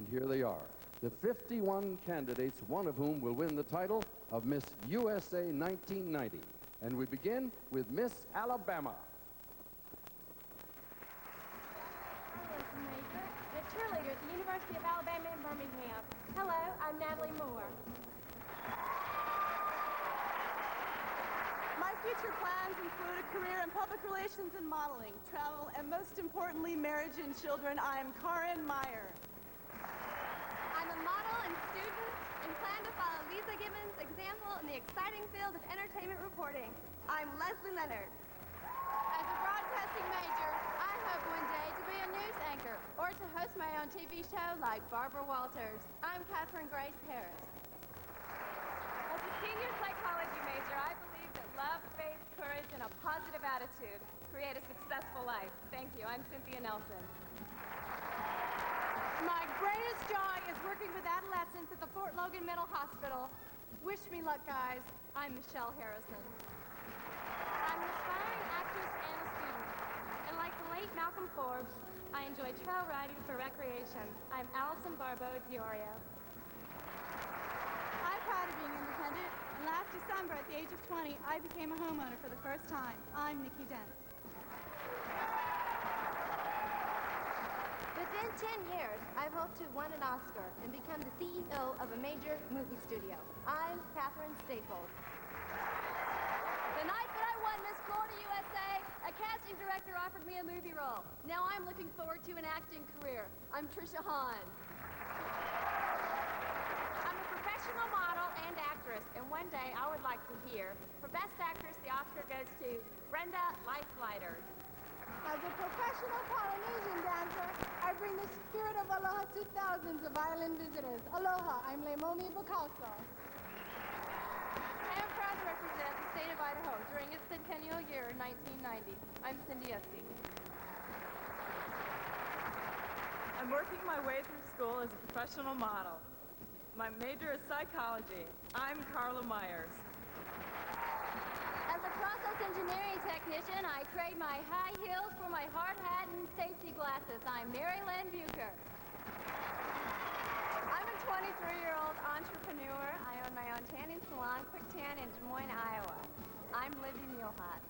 here they are, the 51 candidates, one of whom will win the title of Miss USA 1990. And we begin with Miss Alabama. The cheerleader at the University of Alabama in Birmingham. Hello, I'm Natalie Moore. My future plans include a career in public relations and modeling, travel, and most importantly, marriage and children. I am Karen Meyer. I'm a model and student and plan to follow Lisa Gibbons' example in the exciting field of entertainment reporting. I'm Leslie Leonard. As a broadcasting major, I hope one day to be a news anchor or to host my own TV show like Barbara Walters. I'm Catherine Grace Harris. As a senior psychology major, I believe that love, faith, courage, and a positive attitude create a successful life. Thank you. I'm Cynthia Nelson. My greatest joy is working with adolescents at the Fort Logan Mental Hospital. Wish me luck, guys. I'm Michelle Harrison. I'm an aspiring actress and a student. And like the late Malcolm Forbes, I enjoy trail riding for recreation. I'm Allison Barbeau Diorio. I'm proud of being independent, and last December, at the age of 20, I became a homeowner for the first time. I'm Nikki Dent. Within 10 years, I've hoped to win an Oscar and become the CEO of a major movie studio. I'm Catherine Staples. The night that I won Miss Florida USA, a casting director offered me a movie role. Now I'm looking forward to an acting career. I'm Trisha Hahn. I'm a professional model and actress, and one day I would like to hear, for Best Actress, the Oscar goes to Brenda Lightlighter. As a professional Polynesian dancer, I bring the spirit of aloha to thousands of island visitors. Aloha, I'm Leimomi Bukauso. I am proud to represent the state of Idaho during its centennial year, 1990. I'm Cindy Esty. I'm working my way through school as a professional model. My major is psychology. I'm Carla Myers. As a process engineering technician, I trade my high heels for my hard hat and safety glasses. I'm Mary Lynn Bucher. I'm a 23-year-old entrepreneur. I own my own tanning salon, Quick Tan, in Des Moines, Iowa. I'm Libby Muehlhut.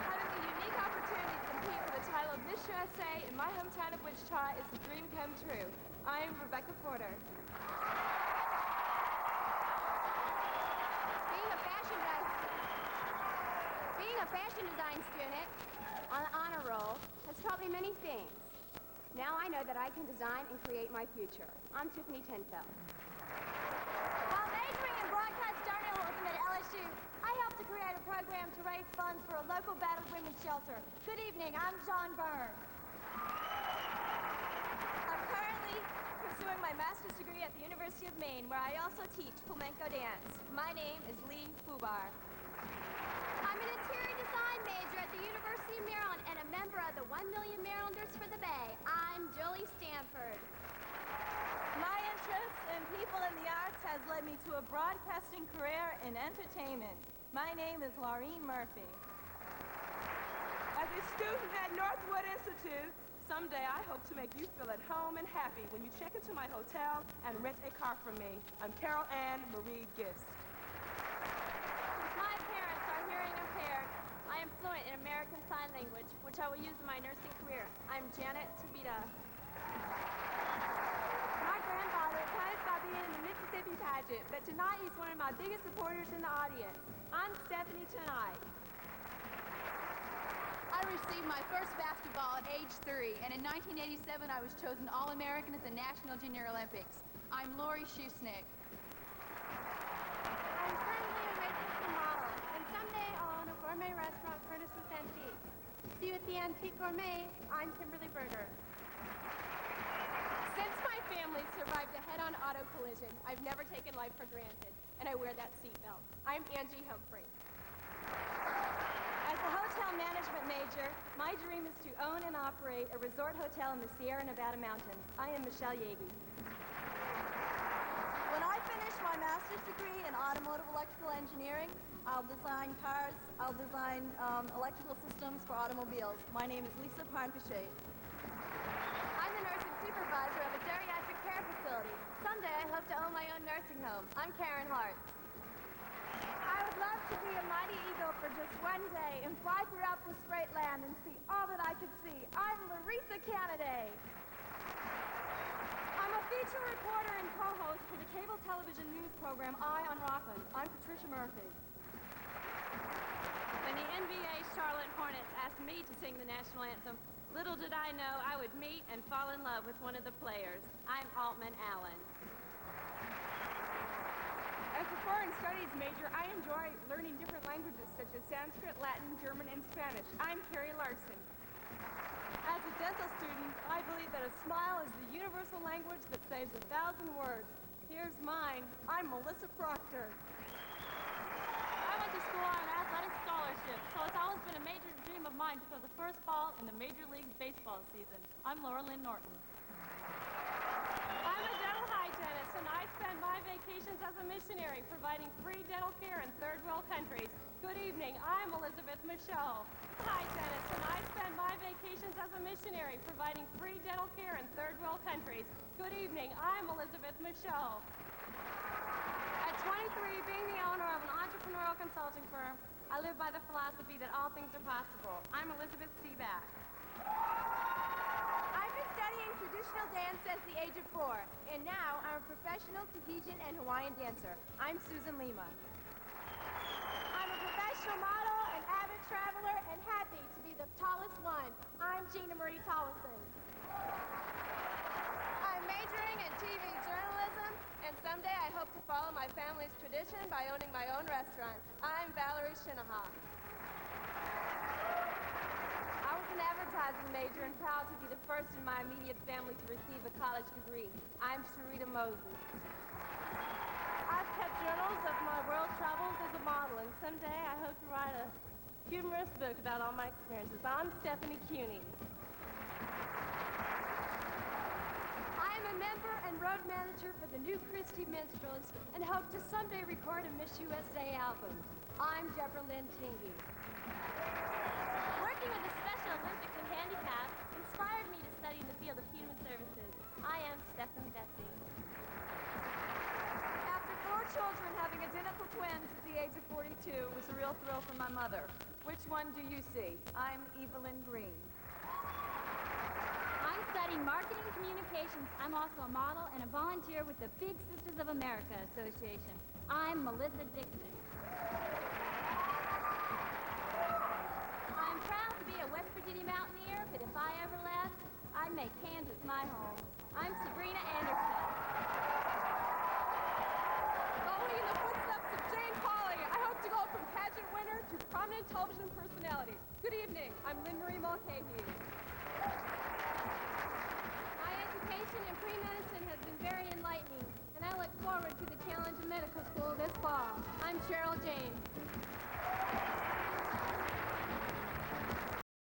Having the unique opportunity to compete for the title of Miss USA in my hometown of Wichita is a dream come true. I'm Rebecca Porter. Being a fashion design student on the honor roll has taught me many things. Now I know that I can design and create my future. I'm Tiffany Tenfeld. While majoring in broadcast journalism at LSU, I helped to create a program to raise funds for a local battered women's shelter. Good evening, I'm John Byrne. I'm currently pursuing my master's degree at the University of Maine, where I also teach flamenco dance. My name is Lee Fubar. I'm an interior design major at the University of Maryland and a member of the 1 Million Marylanders for the Bay. I'm Jolie Stanford. My interest in people in the arts has led me to a broadcasting career in entertainment. My name is Laureen Murphy. As a student at Northwood Institute, someday I hope to make you feel at home and happy when you check into my hotel and rent a car from me. I'm Carol Ann Marie Gist. My parents are hearing impaired. I am fluent in American Sign Language, which I will use in my nursing career. I'm Janet Tavita. My grandfather posed by being in the Mississippi pageant, but tonight he's one of my biggest supporters in the audience. I'm Stephanie Tonight. I received my first basketball at age 3, and in 1987 I was chosen All-American at the National Junior Olympics. I'm Lori Schusnick. I'm currently a waitress and model, and someday I'll own a gourmet restaurant furnished with antiques. See you at the Antique Gourmet. I'm Kimberly Berger. Since my family survived a head-on auto collision, I've never taken life for granted, and I wear that seatbelt. I'm Angie Humphrey. As a hotel management major, my dream is to own and operate a resort hotel in the Sierra Nevada mountains. I am Michelle Yagi. When I finish my master's degree in automotive electrical engineering, I'll design cars, I'll design electrical systems for automobiles. My name is Lisa Parnpichet. I'm the nursing supervisor of a home. I'm Karen Hart. I would love to be a mighty eagle for just one day and fly throughout this great land and see all that I could see. I'm Larissa Canaday. I'm a feature reporter and co-host for the cable television news program Eye on Rockland. I'm Patricia Murphy. When the NBA Charlotte Hornets asked me to sing the national anthem, little did I know I would meet and fall in love with one of the players. I'm Altman Allen. As a foreign studies major, I enjoy learning different languages such as Sanskrit, Latin, German, and Spanish. I'm Carrie Larson. As a dental student, I believe that a smile is the universal language that saves 1,000 words. Here's mine. I'm Melissa Proctor. I went to school on an athletic scholarship, so it's always been a major dream of mine to throw the first ball in the Major League Baseball season. I'm Laura Lynn Norton. I'm a dental hygienist, and I spend my vacations as a missionary providing free dental care in third world countries. Good evening. I'm Elizabeth Michaud, hygienist, and I spend my vacations as a missionary providing free dental care in third world countries. Good evening. I'm Elizabeth Michaud. At 23, being the owner of an entrepreneurial consulting firm, I live by the philosophy that all things are possible. I'm Elizabeth Seaback. I've been studying traditional dance since the age of 4, and now I'm a professional Tahitian and Hawaiian dancer. I'm Susan Lima. I'm a professional model, an avid traveler, and happy to be the tallest one. I'm Gina Marie Tollison. I'm majoring in TV journalism, and someday I hope to follow my family's tradition by owning my own restaurant. I'm Valerie Shinaha. I was an advertising major and proud to be the first in my immediate family to receive a college degree. I'm Sharita Moses. I've kept journals of my world travels as a model, and someday I hope to write a humorous book about all my experiences. I'm Stephanie Cuney. I am a member and road manager for the New Christie Minstrels and hope to someday record a Miss USA album. I'm Deborah Lynn Tingy. Working with the Special Olympics and handicapped inspired me to study in the field of human services. I am Stephanie Dessy. After 4 children, having identical twins at the age of 42 was a real thrill for my mother. Which one do you see? I'm Evelyn Green. I'm studying marketing communications. I'm also a model and a volunteer with the Big Sisters of America Association. I'm Melissa Dixon. I'm proud to be a West Virginia mountaineer, but if I ever left, I'd make Kansas my home. I'm Sabrina Anderson. Following in the footsteps of Jane Pauley, I hope to go from pageant winner to prominent television personality. Good evening. I'm Lynn Marie Mulcahy.